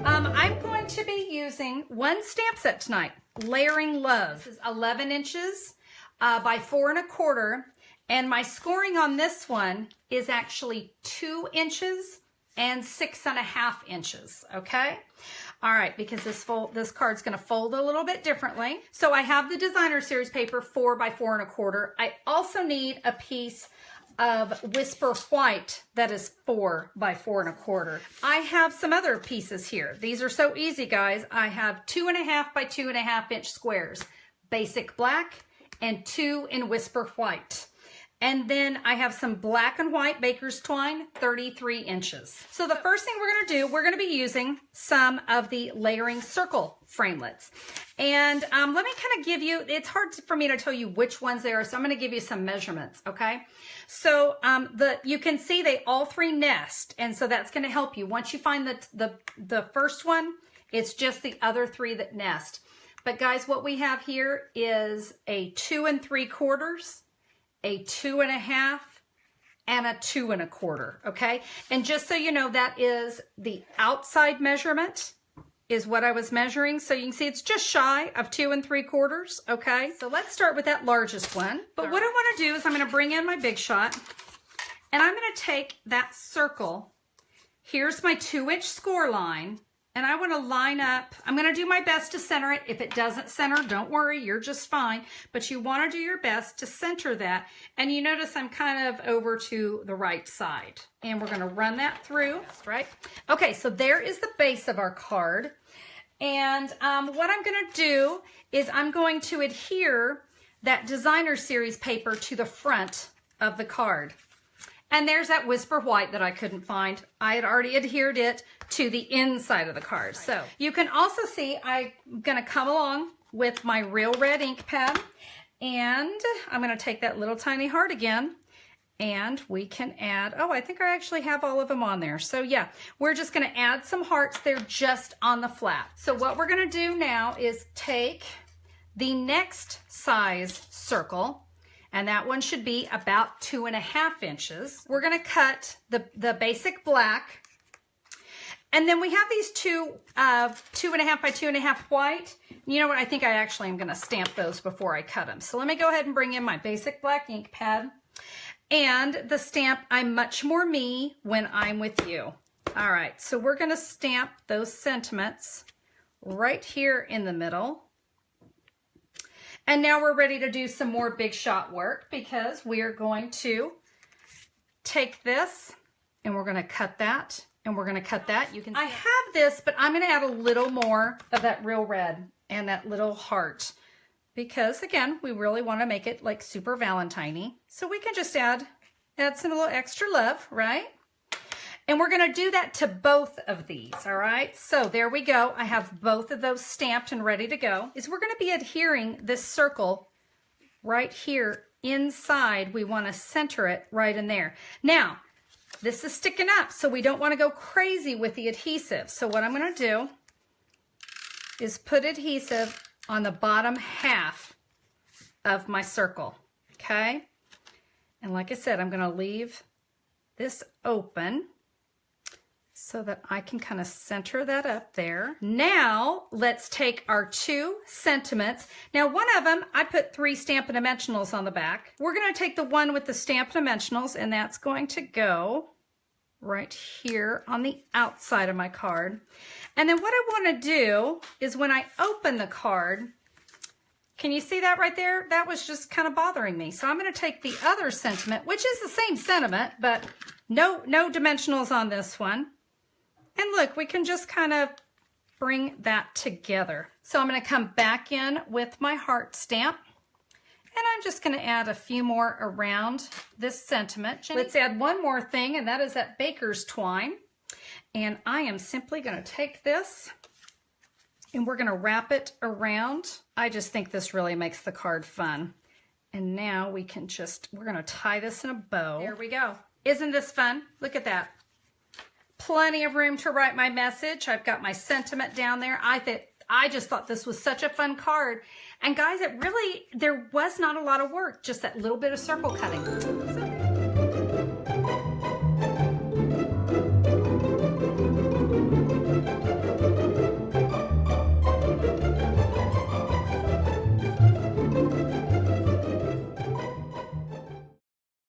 I'm going to be using one stamp set tonight, Layering Love. This is 11 inches by 4 1/4, and my scoring on this one is actually 2 inches and 6 1/2 inches, okay? All right, because this card's gonna fold a little bit differently. So I have the designer series paper 4 by 4 1/4. I also need a piece of Whisper White that is 4 by 4 1/4. I have some other pieces here. These are so easy, guys. I have 2 1/2 by 2 1/2 inch squares, basic black and 2 in Whisper White. And then I have some black and white baker's twine, 33 inches. So the first thing we're gonna do, we're gonna be using some of the layering circle framelits. And let me kind of give you, it's hard for me to tell you which ones they are, so I'm gonna give you some measurements, okay? So you can see they all 3 nest, and so that's gonna help you. Once you find the first one, it's just the other 3 that nest. But guys, what we have here is a 2 3/4, a 2 1/2, and a 2 1/4, okay? And just so you know, that is the outside measurement is what I was measuring. So you can see it's just shy of 2 3/4, okay? So let's start with that largest one. But what I want to do is I'm going to bring in my Big Shot, and I'm going to take that circle. Here's my 2-inch score line, and I want to line up. I'm going to do my best to center it. If it doesn't center, don't worry, you're just fine. But you want to do your best to center that. And you notice I'm kind of over to the right side. And we're going to run that through, right? Okay, so there is the base of our card. And what I'm going to do is I'm going to adhere that designer series paper to the front of the card. And there's that Whisper White that I couldn't find. I had already adhered it to the inside of the card. So you can also see I'm gonna come along with my Real Red ink pad, and I'm gonna take that little tiny heart again, and we can add, oh, I think I actually have all of them on there. So yeah, we're just gonna add some hearts there just on the flat. So what we're gonna do now is take the next size circle, and that one should be about 2 1/2 inches. We're gonna cut the basic black, and then we have these 2 1/2 by 2 1/2 white. You know what, I think I actually am gonna stamp those before I cut them. So let me go ahead and bring in my basic black ink pad and the stamp, I'm much more me when I'm with you. All right, so we're gonna stamp those sentiments right here in the middle. And now we're ready to do some more Big Shot work, because we are going to take this and we're going to cut that, and we're going to cut that. You can. I have this, but I'm going to add a little more of that Real Red and that little heart, because again, we really want to make it like super Valentine-y. So we can just add some little extra love, right? And we're going to do that to both of these, all right? So there we go. I have both of those stamped and ready to go. We're going to be adhering this circle right here inside. We want to center it right in there. Now, this is sticking up, so we don't want to go crazy with the adhesive. So what I'm going to do is put adhesive on the bottom half of my circle, okay? And like I said, I'm going to leave this open so that I can kind of center that up there. Now, let's take our 2 sentiments. Now, one of them, I put 3 Stampin' Dimensionals on the back. We're gonna take the one with the Stampin' Dimensionals, and that's going to go right here on the outside of my card. And then what I wanna do is when I open the card, can you see that right there? That was just kind of bothering me. So I'm gonna take the other sentiment, which is the same sentiment, but no dimensionals on this one. And look, we can just kind of bring that together. So I'm going to come back in with my heart stamp, and I'm just going to add a few more around this sentiment. Let's add one more thing, and that is that baker's twine. And I am simply going to take this, and we're going to wrap it around. I just think this really makes the card fun. And now we can we're going to tie this in a bow. There we go. Isn't this fun? Look at that. Plenty of room to write my message. I've got my sentiment down there. I just thought this was such a fun card. And guys, there was not a lot of work, just that little bit of circle cutting. So